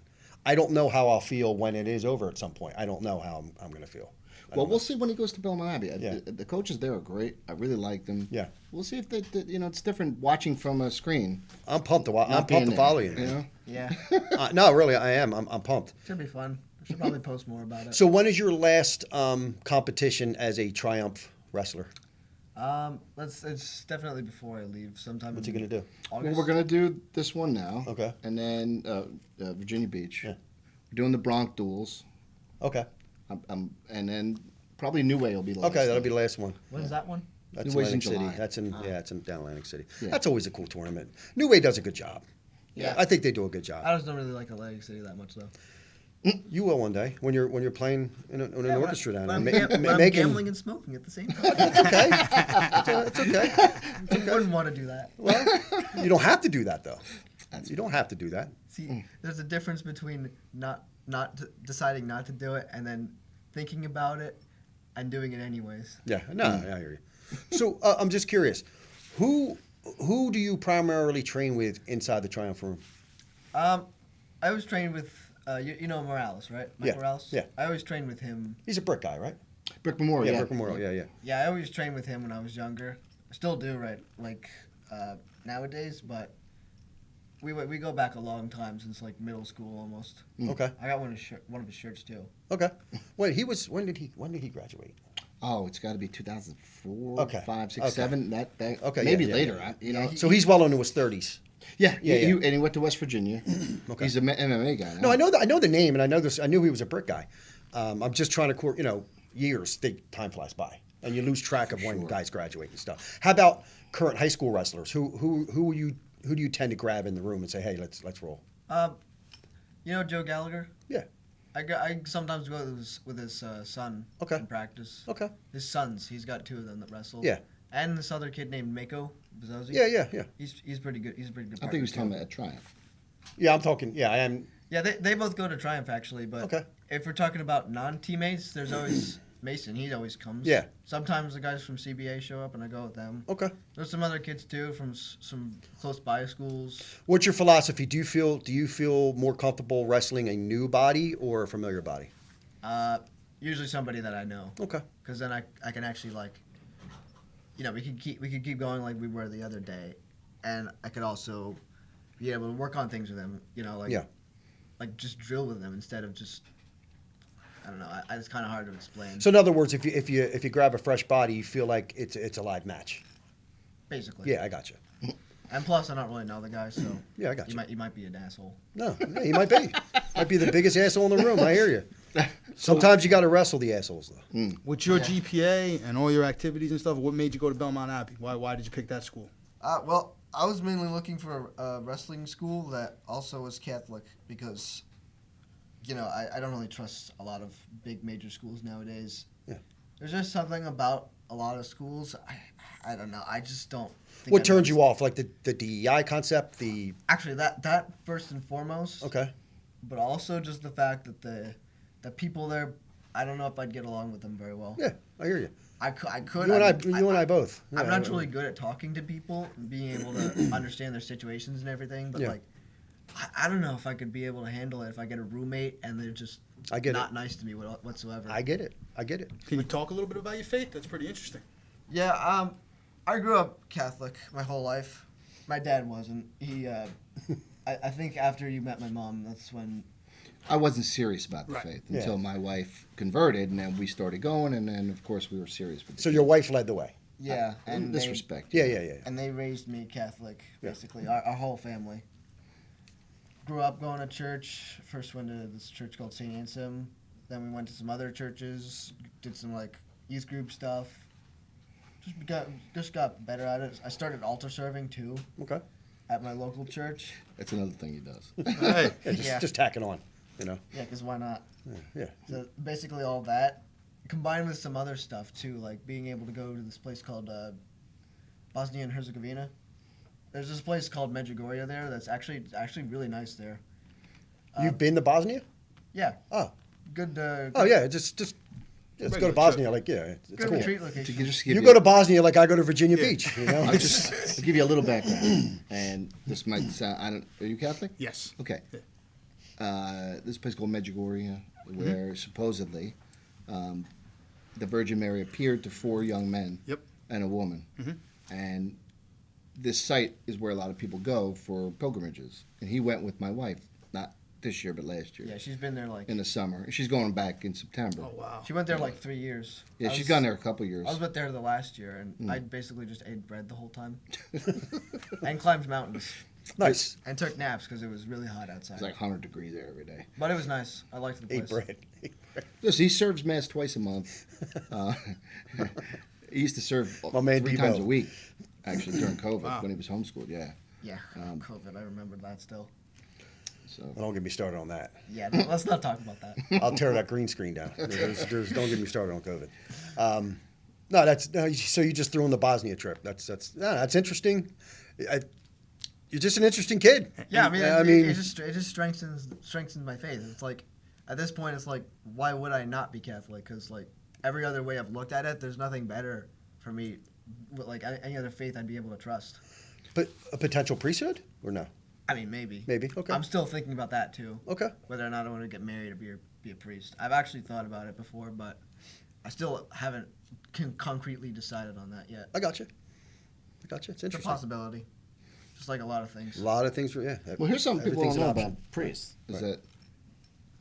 I don't know how I'll feel when it is over at some point. I don't know how I'm going to feel. Well, we'll see when he goes to Belmont Abbey. The coaches there are great. I really like them. Yeah. We'll see if it's different watching from a screen. I'm pumped to watch. I'm pumped to follow you. You know? Yeah. No, really, I am. I'm pumped. Should be fun. I should probably post more about it. So when is your last competition as a Triumph wrestler? It's definitely before I leave. Sometime. What's he gonna do? August. Well, we're gonna do this one now. Okay. And then Virginia Beach. Yeah. We're doing the Bronx duels. Okay. And then probably New Way will be the last. Okay, that'll be the last one. When is that one? That's New Way's in Atlantic City. July. It's in down Atlantic City. Yeah. That's always a cool tournament. New Way does a good job. Yeah. I think they do a good job. I just don't really like Atlantic City that much, though. You will one day when you're playing in an orchestra down there. I'm gambling and smoking at the same time. It's okay. It's okay. I wouldn't want to do that. Well, you don't have to do that though. You don't have to do that. See, there's a difference between deciding not to do it and then thinking about it and doing it anyways. Yeah. No, I hear you. So I'm just curious, who do you primarily train with inside the Triumph room? I was trained with you know Morales, right? Mike Morales. Yeah. I always trained with him. He's a brick guy, right? Brick Memorial. Yeah, Brick Memorial. Yeah. Yeah, I always trained with him when I was younger. I still do, right? Like nowadays, but we go back a long time since like middle school almost. Okay. I got one of his shirts too. Okay. Wait, when did he graduate? Oh, it's got to be 2004, Okay. 5, 6, Okay. 7. That Okay, maybe yeah, later. yeah. You know. So he's well into his 30s. Yeah. Yeah. And he went to West Virginia. Okay. He's an MMA guy now. No, I know the name, and I know this. I knew he was a brick guy. I'm just trying to, years. Time flies by, and you lose track of when guys graduate and stuff. How about current high school wrestlers? Who do you tend to grab in the room and say, hey, let's roll? You know Joe Gallagher? Yeah. I sometimes go with his son in practice. Okay. His sons, he's got 2 of them that wrestle. Yeah. And this other kid named Mako Bezzosi. Yeah. He's pretty good. He's a pretty good. I think he was talking about a Triumph. Yeah, I'm talking. Yeah, I am. Yeah, they both go to Triumph actually, but if we're talking about non-teammates, there's always Mason. He always comes. Yeah. Sometimes the guys from CBA show up and I go with them. Okay. There's some other kids too from some close by schools. What's your philosophy? Do you feel more comfortable wrestling a new body or a familiar body? Usually somebody that I know. Okay. Because then I can actually we could keep going like we were the other day, and I could also be able to work on things with them. Like just drill with them instead of just. I don't know. It's kind of hard to explain. So in other words, if you grab a fresh body, you feel like it's a live match. Basically. Yeah, I got you. And plus, I don't really know the guy, so yeah, I got you. You might be an asshole. No, yeah, he might be. Might be the biggest asshole in the room. I hear you. Sometimes you got to wrestle the assholes, though. With your GPA and all your activities and stuff, what made you go to Belmont Abbey? Why did you pick that school? Well, I was mainly looking for a wrestling school that also was Catholic because, I don't really trust a lot of big major schools nowadays. Yeah. There's just something about a lot of schools. I don't know. I just don't. What turns you off? Like the DEI concept? Actually, that first and foremost. Okay. But also just the fact that the people there, I don't know if I'd get along with them very well. Yeah, I hear you. I could. You and I both. I'm Yeah, not really good at talking to people and being able to understand their situations and everything. But Yeah. like, I don't know if I could be able to handle it if I get a roommate and they're just I get not it. nice to me whatsoever. I get it. Can you talk a little bit about your faith? That's pretty interesting. Yeah, I grew up Catholic my whole life. My dad wasn't. He, I think after you met my mom, that's when. I wasn't serious about the Right. faith Yeah. until my wife converted, and then we started going, and then of course we were serious with it. So your wife led the way. Yeah, in and this they, respect. Yeah. and they raised me Catholic, Yeah. basically, our whole family. Grew up going to church. First went to this church called St. Anselm. Then we went to some other churches, did some like youth group stuff. Just got better at it. I started altar serving too Okay. at my local church. That's another thing he does. Hey. Yeah, just tacking on. You know. Yeah, because why not? Yeah. So basically all that, combined with some other stuff too, like being able to go to this place called Bosnia and Herzegovina. There's this place called Medjugorje there that's actually really nice there. You've been to Bosnia? Yeah. Oh. Good. Oh yeah. Just go Regular to Bosnia. Like yeah, it's Good cool. retreat To location. just give You go to Bosnia like I go to Virginia Beach. You know. I'll give you a little background, and this might sound. I don't. Are you Catholic? Yes. Okay. This place called Medjugorje, where supposedly the Virgin Mary appeared to 4 young men Yep. and a woman, and this site is where a lot of people go for pilgrimages. And he went with my wife, not this year but last year, Yeah, she's been there like. in the summer. And she's going back in September. Oh wow. She went there like 3 years. Yeah, I she's was- gone there a couple years. I was with there the last year, and I basically just ate bread the whole time, and climbed mountains, Nice. and took naps because it was really hot outside. It's like 100 degrees there every day. But it was nice. I liked the place. Ate bread. Listen, he serves mass twice a month. He used to serve My man 3 times Deebo. a week, actually, during COVID Wow. when he was homeschooled. Yeah. Yeah, COVID. I remember that still. So Well, don't get me started on that. Yeah, let's not talk about that. I'll tear that green screen down. Don't get me started on COVID. No, so you just threw in the Bosnia trip. That's interesting. You're just an interesting kid. Yeah, I mean, I it mean, just strengthens my faith. It's like, at this point, it's like, why would I not be Catholic? Because like every other way I've looked at it, there's nothing better for me. Like any other faith, I'd be able to trust. but a potential priesthood or no? I mean, maybe. Maybe. Okay. I'm still thinking about that too. Okay. Whether or not I want to get married or be a priest. I've actually thought about it before, but I still haven't concretely decided on that yet. I got you. It's It's a interesting. possibility. Just like a lot of things. A lot of things. Yeah. Well, here's something people everything's don't know an option. about priests is Right. that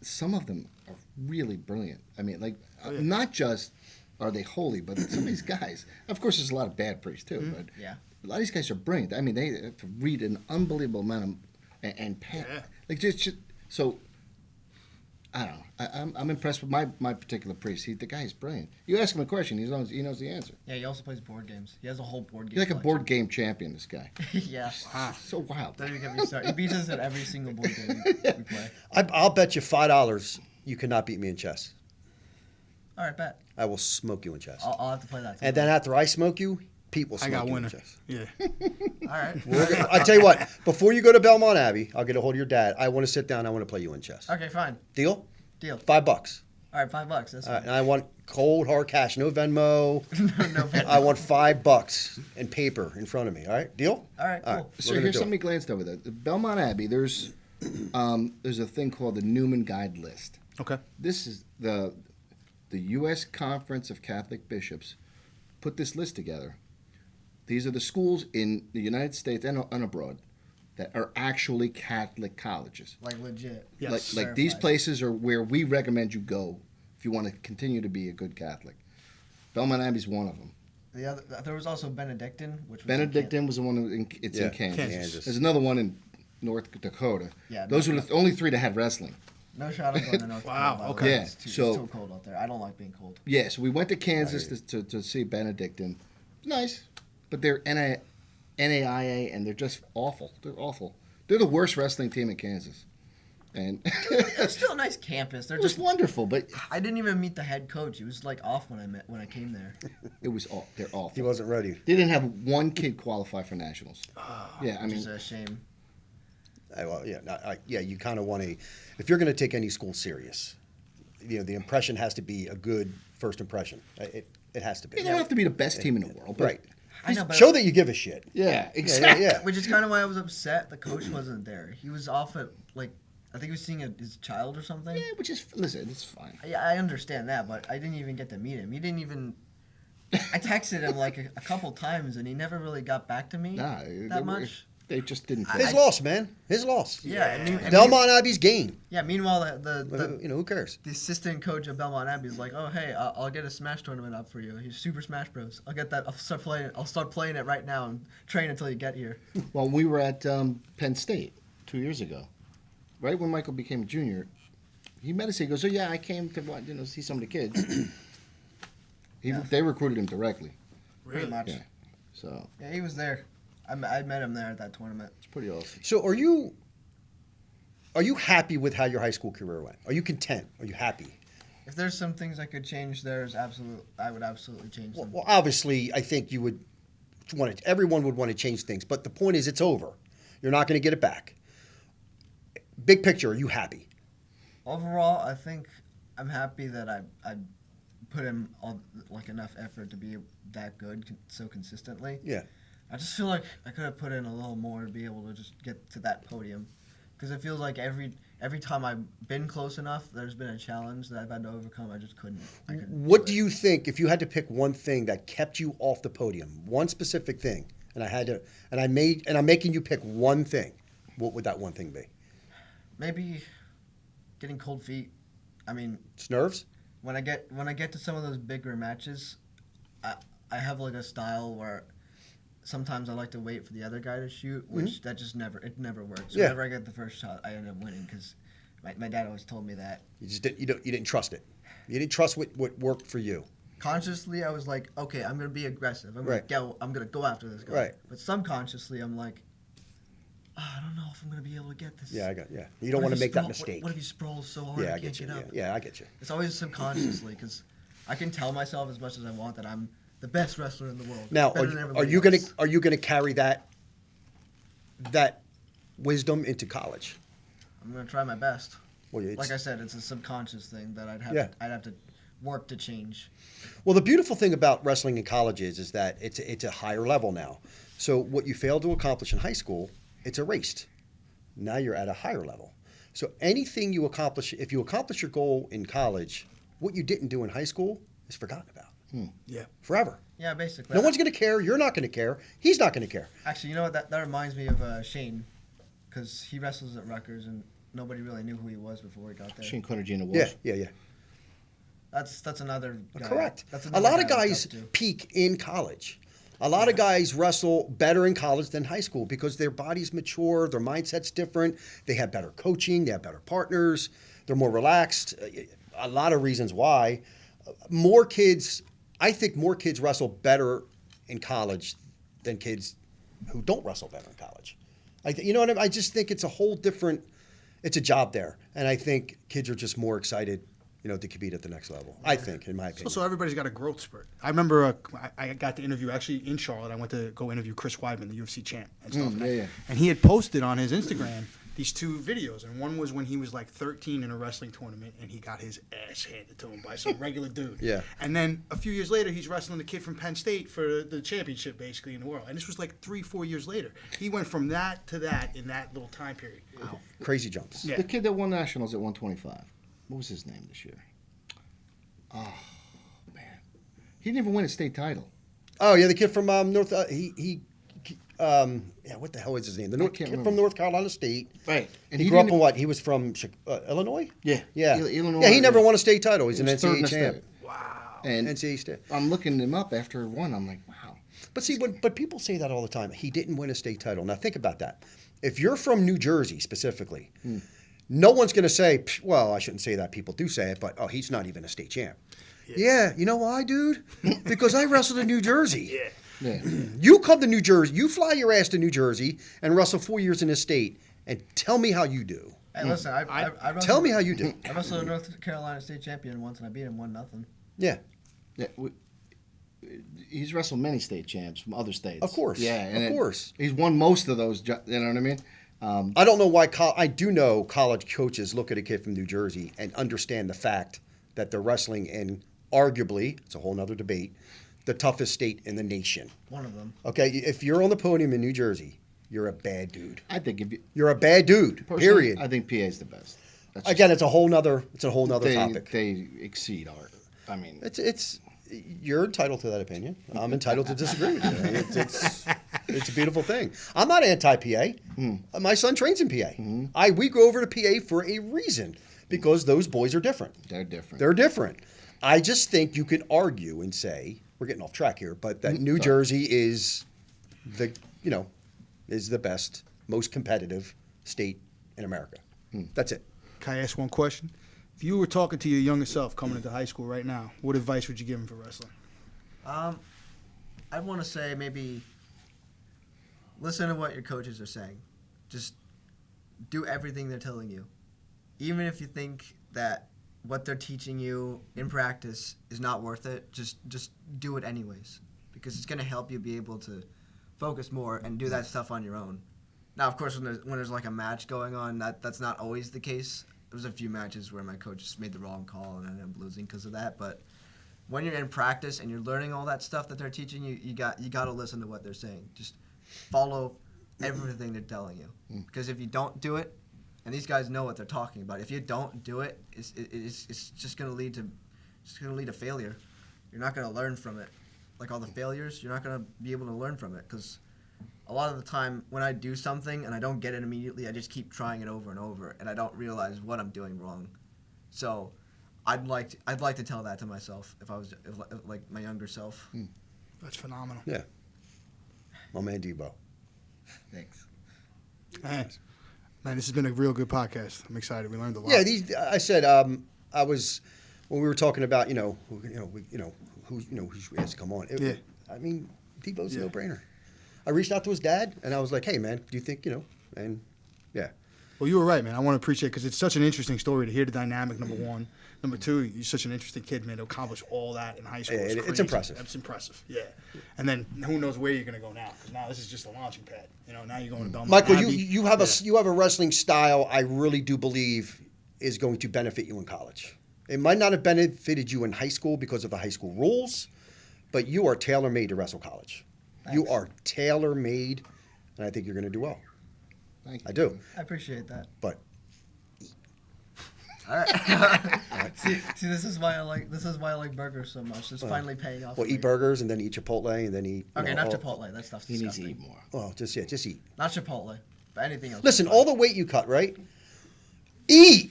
some of them are really brilliant. I mean, like, yeah. not just are they holy, but some of these guys. Of course, there's a lot of bad priests too, but Yeah. a lot of these guys are brilliant. I mean, they have to read an unbelievable amount of and pay. Yeah. Like just so. I don't know. I'm impressed with my particular priest. The guy is brilliant. You ask him a question, he knows the answer. Yeah, he also plays board games. He has a whole board game. He's like a collection. board game champion. This guy. Yeah. So wild. Don't even get me started. He beats us at every single board game we play. I'll bet you $5 you cannot beat me in chess. All right, bet. I will smoke you in chess. I'll have to play that. And then after I smoke you, Pete will I smoke got you winner. in chess. Yeah. All right. I tell you what, before you go to Belmont Abbey, I'll get a hold of your dad. I want to sit down. I want to play you in chess. Okay, fine. Deal? Deal. $5. All right, $5. That's All right, fine. and I want cold hard cash, no Venmo. no bet. I want $5 in paper in front of me. All right, deal? All right, cool. All right. So We're gonna here's do it. something we glanced over. The Belmont Abbey. There's a thing called the Newman Guide List. Okay. This is the U.S. Conference of Catholic Bishops put this list together. These are the schools in the United States and abroad that are actually Catholic colleges. Like legit. Yes. Like these Verified. places are where we recommend you go if you want to continue to be a good Catholic. Belmont Abbey's one of them. The other, there was also Benedictine, which was Benedictine was the one in Yeah, Kansas. Kansas. There's another one in North Dakota. Yeah, Those were the only 3 that had wrestling. No shot of going to North Wow, Dakota. by the okay. way. Yeah, It's too, so- it's too cold out there. I don't like being cold. Yeah, so we went to Kansas to see Benedictine. Nice, but they're NAIA and they're just awful. They're awful. They're the worst wrestling team in Kansas. And It's still a nice campus. They're it was just. wonderful, but I didn't even meet the head coach. He was like off when I came there. they're He awful. wasn't ready. They didn't have one kid qualify for nationals. Yeah, I Which mean, is a shame. You kind of want to, if you're going to take any school serious, the impression has to be a good first impression. It has to be. You don't have to be the best team in the world, but Right. I know, but Show that you give a shit. yeah, exactly. Yeah. which is kind of why I was upset. The coach wasn't there. He was off at like, I think he was seeing his child or something. Yeah, which is listen, it's fine. I understand that, but I didn't even get to meet him. He didn't even. I texted him like a couple times, and he never really got back to me Nah, that much. They just didn't. His loss, man. His loss. Yeah, Belmont Abbey's gain. yeah. Meanwhile, the Who cares? the assistant coach of Belmont Abbey is like, oh hey, I'll get a Smash tournament up for you. He's Super Smash Bros. I'll get that. I'll start playing it right now and train until you get here. Well, we were at Penn State 2 years ago, right when Michael became a junior. He met us. He goes, "Oh yeah, I came to see some of the kids." They recruited him directly. Pretty much. Yeah. So Yeah, he was there. I met him there at that tournament. it's pretty awesome. So are you happy with how your high school career went? Are you content? Are you happy? If there's some things I could change, I would absolutely change them. Well, obviously, I think you would want to. Everyone would want to change things, but the point is, it's over. You're not going to get it back. Big picture, are you happy? Overall, I think I'm happy that I put in enough effort to be that good so consistently. Yeah. I just feel like I could have put in a little more to be able to just get to that podium, because it feels like every time I've been close enough, there's been a challenge that I've had to overcome. I just couldn't. What do you think, if you had to pick one thing that kept you off the podium, one specific thing, I'm making you pick one thing, what would that one thing be? Maybe getting cold feet. I mean, It's nerves? when I get to some of those bigger matches, I have like a style where sometimes I like to wait for the other guy to shoot, which that just never works. Yeah. Whenever I get the first shot, I end up winning because my dad always told me that. You didn't trust it. You didn't trust what worked for you. Consciously, I was like, okay, I'm gonna be aggressive. I'm Right. gonna go after this guy. Right. But subconsciously, I'm like, I don't know if I'm gonna be able to get this. Yeah, you don't want to make that mistake. What if he sprawls so hard Yeah, I I can't get you. get up? Yeah, I get you. It's always subconsciously because I can tell myself as much as I want that I'm the best wrestler in the world. Now, better than everybody else. are you gonna carry that wisdom into college? I'm gonna try my best. Well, Like I said, it's a subconscious thing that I'd have to work to change. Well, the beautiful thing about wrestling in college is that it's a higher level now. So what you failed to accomplish in high school, it's erased. Now you're at a higher level. So anything you accomplish, if you accomplish your goal in college, what you didn't do in high school is forgotten about. Yeah. Forever. Yeah, basically. No one's going to care. You're not going to care. He's not going to care. Actually, you know what? That reminds me of Shane, because he wrestles at Rutgers and nobody really knew who he was before he got there. Shane Cartagena was. Yeah. That's another guy. Correct. That's A another lot of guy I look guys up to. peak in college. A lot of guys wrestle better in college than high school because their bodies mature, their mindset's different, they have better coaching, they have better partners, they're more relaxed. A lot of reasons why. I think more kids wrestle better in college than kids who don't wrestle better in college. You know what I mean? I just think it's a whole different, it's a job there. And I think kids are just more excited, to compete at the next level. I think, in my opinion. So everybody's got a growth spurt. I remember I got to interview, actually in Charlotte, I went to go interview Chris Weidman, the UFC champ and stuff. And he had posted on his Instagram these two videos. And one was when he was like 13 in a wrestling tournament and he got his ass handed to him by some regular dude. Yeah. And then a few years later, he's wrestling the kid from Penn State for the championship basically in the world. And this was like 3-4 years later. He went from that to that in that little time period. Wow. Crazy jumps. Yeah. The kid that won nationals at 125. What was his name this year? Oh man, he didn't even win a state title. Oh yeah, the kid from North. What the hell is his name? The kid from North Carolina State. Right, And he grew up in what? He was from Illinois. Yeah, Yeah. Illinois. Yeah, he never won a state title. He's an was third in NCAA the champ. state. Wow. And NCAA state. I'm looking him up after one. I'm like, wow. But see, but people say that all the time. He didn't win a state title. Now think about that. If you're from New Jersey specifically, no one's going to say, well, I shouldn't say that. People do say it, but he's not even a state champ. Yeah, you know why, dude? Because I wrestled in New Jersey. Yeah. You come to New Jersey, you fly your ass to New Jersey and wrestle 4 years in this state, and tell me how you do. Hey, listen, I wrestled, Tell me how you do. I wrestled a North Carolina state champion once and I beat him 1-0. Yeah. He's wrestled many state champs from other states. Of course. Yeah, Of course. He's won most of those. You know what I mean? I don't know why. I do know college coaches look at a kid from New Jersey and understand the fact that they're wrestling in arguably, it's a whole nother debate, the toughest state in the nation. One of them. Okay, if you're on the podium in New Jersey, you're a bad dude. I think if you, You're a bad dude. personally, Period. I think PA is the best. That's Again, it's a whole nother they, topic. They exceed our. I mean, It's you're entitled to that opinion. I'm entitled to disagree with you. It's a beautiful thing. I'm not anti-PA. My son trains in PA. We go over to PA for a reason because those boys are different. they're different. They're different. I just think you could argue and say we're getting off track here, but that New Jersey is the best, most competitive state in America. That's it. Can I ask one question? If you were talking to your younger self coming into high school right now, what advice would you give him for wrestling? I'd want to say maybe listen to what your coaches are saying. Just do everything they're telling you. Even if you think that what they're teaching you in practice is not worth it, just do it anyways. Because it's going to help you be able to focus more and do that stuff on your own. Now, of course, when there's like a match going on, that's not always the case. There's a few matches where my coach just made the wrong call and I ended up losing because of that. But when you're in practice and you're learning all that stuff that they're teaching you, you got to listen to what they're saying. Just follow everything they're telling you. Because if you don't do it, and these guys know what they're talking about, if you don't do it, it's just going to lead to failure. You're not going to learn from it. Like all the failures, you're not going to be able to learn from it because a lot of the time when I do something and I don't get it immediately, I just keep trying it over and over, and I don't realize what I'm doing wrong. So I'd like to tell that to myself if like my younger self. That's phenomenal. Yeah. My man Deebo. Thanks. Man, this has been a real good podcast. I'm excited. We learned a lot. Yeah, I said I was when we were talking about who has to come on. I mean, Deebo's a no-brainer. I reached out to his dad and I was like, "Hey, man, do you think And yeah. Well, you were right, man. I want to appreciate because it's such an interesting story to hear the dynamic. Number one, number two, you're such an interesting kid, man. To accomplish all that in high school, Yeah, is it's crazy. impressive. That's impressive. Yeah. And then who knows where you're going to go now? Because now this is just a launching pad. Now you're going to Belmont. Michael, Abbey. you have a wrestling style I really do believe is going to benefit you in college. It might not have benefited you in high school because of the high school rules, but you are tailor-made to wrestle college. Thanks. You are tailor-made, and I think you're going to do well. Thank you. I do. I appreciate that. But All right. See, this is why I like burgers so much. It's finally paying off. well, for eat me. burgers and then eat Chipotle and then eat. Okay, not Chipotle. That stuff's He needs disgusting. to eat more. Well, just eat. Not Chipotle, but anything else. Listen, is all fine. the weight you cut, right? Eat.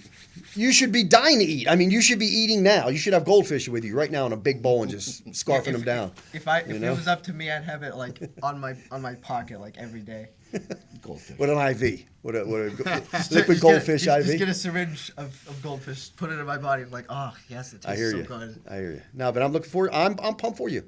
You should be dying to eat. I mean, you should be eating now. You should have goldfish with you right now in a big bowl and just scarfing them down. If you it know? was up to me, I'd have it like on my pocket like every day. Goldfish. With an IV. With a liquid goldfish Just IV. get a syringe of goldfish, put it in my body. I'm like, oh yes, it I tastes hear so you. good. I hear you. No, but I'm looking forward. I'm pumped for you.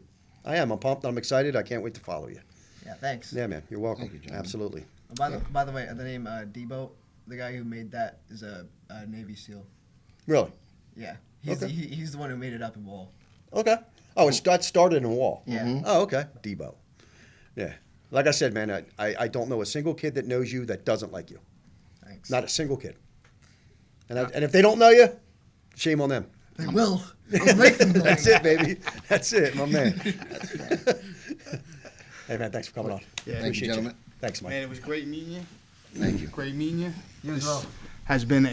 I am. I'm pumped. I'm excited. I can't wait to follow you. Yeah, thanks. Yeah, man. You're welcome. Thank you, gentlemen. Absolutely. By the way, the name Deebo, the guy who made that is a Navy SEAL. Really? Yeah, he's Okay. he's the one who made it up in Wall. Okay. Oh, that started in a wall. Yeah. Oh, okay. Deebo. Yeah. Like I said, man, I don't know a single kid that knows you that doesn't like you. Thanks. Not a single kid. And if they don't know you, shame on them. They will. I'll make them know. That's it, baby. That's it, my man. Hey, man, thanks for coming on. Yeah. Thank you, Appreciate gentlemen. Thanks, Mike. Man, it was great meeting you. Thank you. Great meeting you. You as well. Has been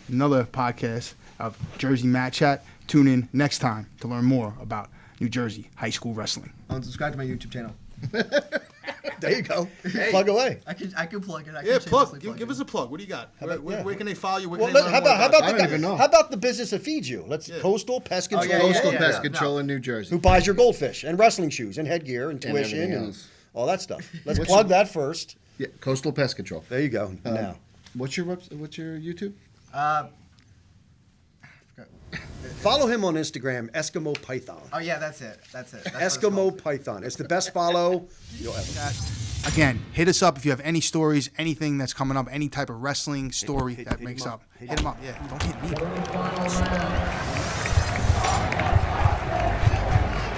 another podcast of Jersey Mat Chat. Tune in next time to learn more about New Jersey high school wrestling. Subscribe to my YouTube channel. There you go. Plug away. I can plug it. I Yeah, can plug. shamelessly Give it. us a plug. What do you got? about- Where, yeah. where can they follow you? Where Well, can they learn how more about I don't even know. how about the business that feeds you? Let's Coastal Pest Control. yeah, Coastal yeah, Pest yeah. Control in New Jersey. Who buys your goldfish and wrestling shoes and headgear and tuition everything and else. all that stuff. Let's What's plug your- that first. Yeah, Coastal Pest Control. There you go. Now. What's your YouTube? Follow him on Instagram, Eskimo Python. Oh yeah, that's it. That's what it's Eskimo called. Python. It's the best follow you'll ever. Again, hit us up if you have any stories, anything that's coming up, any type of wrestling story hit that him makes up. up. Hit him up. Yeah, don't hit me.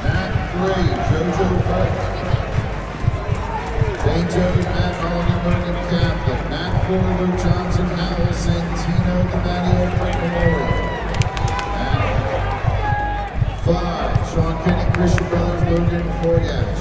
Matt Gray, JoJo Buck. St. Joe, Matt Melanie Morgan Catholic, Matt Fuller, Johnson Howell, Santino, Demario, Memorial. At 5. 4 down.